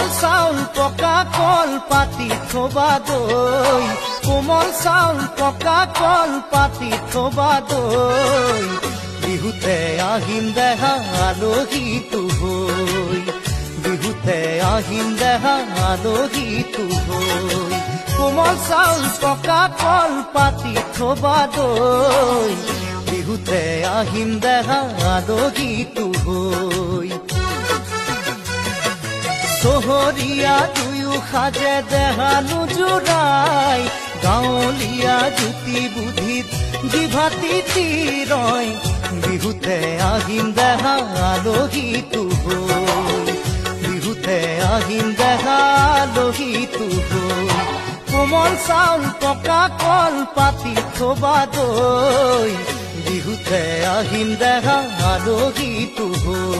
কোমল চাউল পকা কল পাতি থবা দৈ কোমল চাউল পকা কল পাতি থবা দৈ বিহুতে আহিম দেহা আলহীটো হৈ বিহুতে আহিম দেহা আলহীটো হৈ কোমল চাউল পকা কল পাতি থবা দৈ বিহুতে আহিম দেহা আলহীটো হৈ চহৰীয়া দুয়ো সাজে দেহা নুজুৰাই গাঁৱলীয়া জুতি বুদ্ধিত জিভাতি তিৰয় বিহুতে আহিম দেহা আলহীটো হৈ বিহুতে আহিম দেহা আলহীটো হৈ কোমল চাউল পকা কল পাতি থবা দৈ বিহুতে আহিম দেহা আলহীটো হৈ